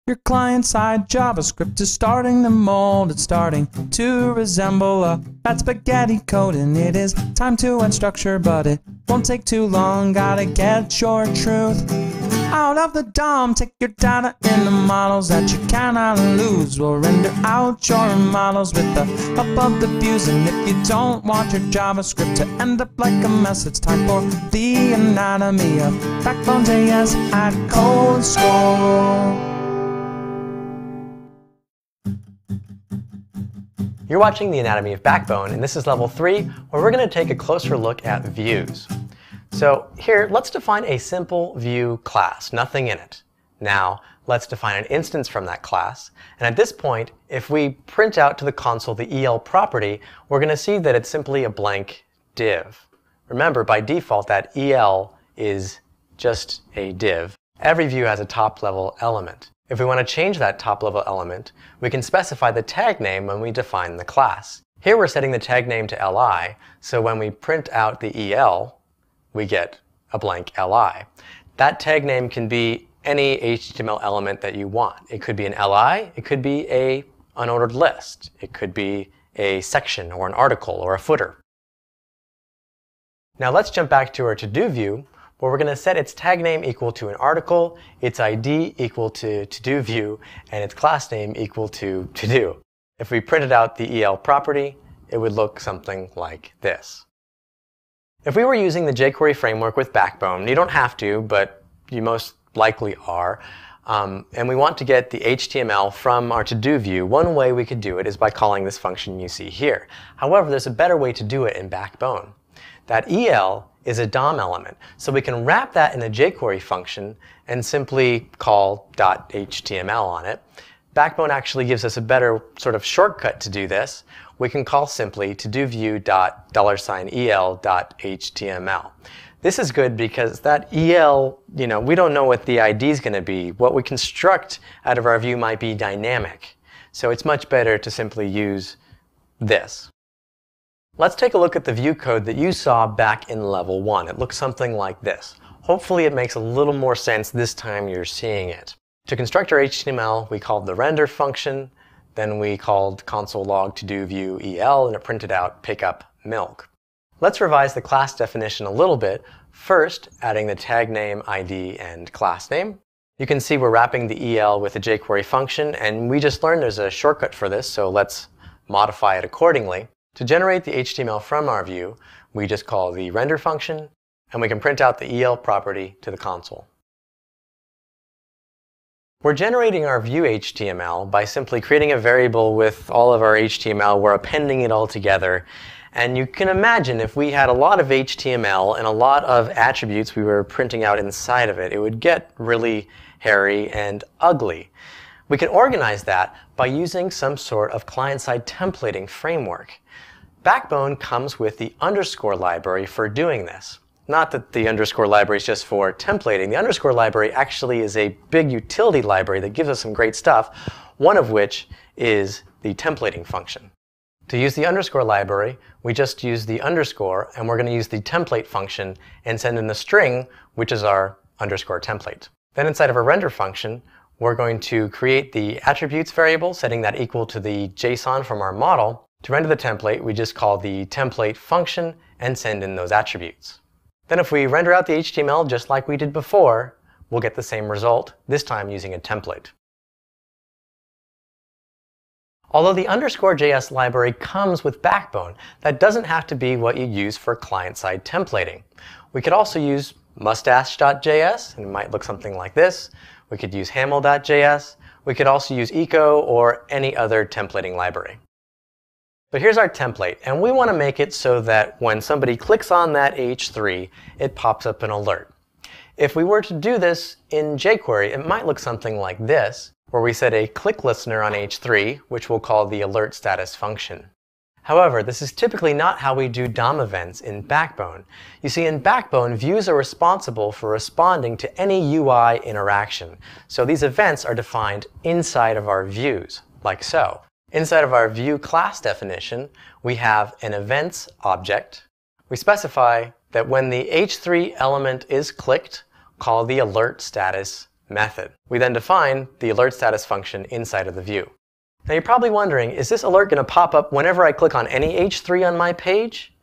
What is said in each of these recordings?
Your client-side JavaScript is starting to mold. It's starting to resemble a bad spaghetti code, and it is time to add structure, but it won't take too long. Gotta get your truth out of the DOM. Take your data in the models that you cannot lose. We'll render out your models with the help of the views. And if you don't want your JavaScript to end up like a mess, it's time for the anatomy of Backbone.js at codeschool. You're watching the Anatomy of Backbone, and this is level 3, where we're going to take a closer look at views. So here, let's define a simple view class, nothing in it. Now, let's define an instance from that class. And at this point, if we print out to the console the EL property, we're going to see that it's simply a blank div. Remember, by default, that EL is just a div. Every view has a top-level element. If we want to change that top-level element, we can specify the tag name when we define the class. Here we're setting the tag name to li, so when we print out the EL, we get a blank li. That tag name can be any HTML element that you want. It could be an li, it could be an unordered list, it could be a section or an article or a footer. Now let's jump back to our to-do view, where we're going to set its tag name equal to an article, its ID equal to to-do view, and its class name equal to to-do. If we printed out the EL property, it would look something like this. If we were using the jQuery framework with Backbone, you don't have to, but you most likely are, and we want to get the HTML from our to-do view, one way we could do it is by calling this function you see here. However, there's a better way to do it in Backbone. That EL is a DOM element, so we can wrap that in a jQuery function and simply call .html on it. Backbone actually gives us a better sort of shortcut to do this. We can call simply toDoView.$el.html. This is good because that EL, we don't know what the ID is going to be. What we construct out of our view might be dynamic. So it's much better to simply use this. Let's take a look at the view code that you saw back in level 1. It looks something like this. Hopefully it makes a little more sense this time you're seeing it. To construct our HTML, we called the render function, then we called console log to-do view EL, and it printed out pickup milk. Let's revise the class definition a little bit, first adding the tag name, ID, and class name. You can see we're wrapping the EL with a jQuery function, and we just learned there's a shortcut for this, so let's modify it accordingly. To generate the HTML from our view, we just call the render function, and we can print out the EL property to the console. We're generating our view HTML by simply creating a variable with all of our HTML. We're appending it all together. And you can imagine if we had a lot of HTML and a lot of attributes we were printing out inside of it, it would get really hairy and ugly. We can organize that by using some sort of client-side templating framework. Backbone comes with the underscore library for doing this. Not that the underscore library is just for templating. The underscore library actually is a big utility library that gives us some great stuff, one of which is the templating function. To use the underscore library, we just use the underscore, and we're going to use the template function and send in the string, which is our underscore template. Then inside of our render function, we're going to create the attributes variable, setting that equal to the JSON from our model. To render the template, we just call the template function and send in those attributes. Then if we render out the HTML just like we did before, we'll get the same result, this time using a template. Although the underscore JS library comes with Backbone, that doesn't have to be what you use for client-side templating. We could also use mustache.js, and it might look something like this. We could use haml.js. We could also use eco or any other templating library. But here's our template, and we want to make it so that when somebody clicks on that H3, it pops up an alert. If we were to do this in jQuery, it might look something like this, where we set a click listener on H3, which we'll call the alert status function. However, this is typically not how we do DOM events in Backbone. You see, in Backbone, views are responsible for responding to any UI interaction. So these events are defined inside of our views, like so. Inside of our view class definition, we have an events object. We specify that when the H3 element is clicked, call the alert status method. We then define the alert status function inside of the view. Now you're probably wondering, is this alert going to pop up whenever I click on any H3 on my page?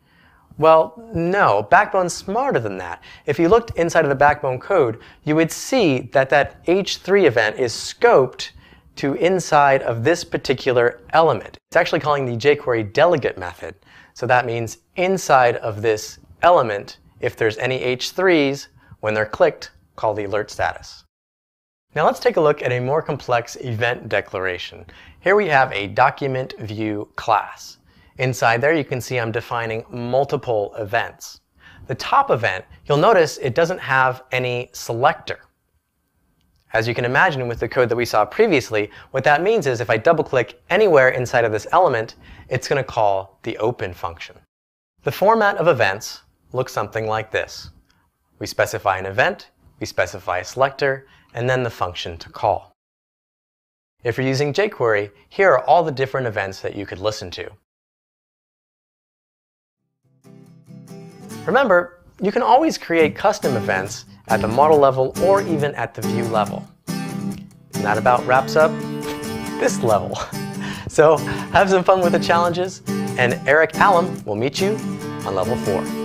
Well, no. Backbone's smarter than that. If you looked inside of the Backbone code, you would see that that H3 event is scoped to inside of this particular element. It's actually calling the jQuery delegate method. So that means inside of this element, if there's any H3s, when they're clicked, call the alert status. Now let's take a look at a more complex event declaration. Here we have a document view class. Inside there you can see I'm defining multiple events. The top event, you'll notice it doesn't have any selector. As you can imagine with the code that we saw previously, what that means is if I double click anywhere inside of this element, it's going to call the open function. The format of events looks something like this. We specify an event, we specify a selector, and then the function to call. If you're using jQuery, here are all the different events that you could listen to. Remember, you can always create custom events at the model level or even at the view level. And that about wraps up this level. So have some fun with the challenges, and Eric Allam will meet you on level 4.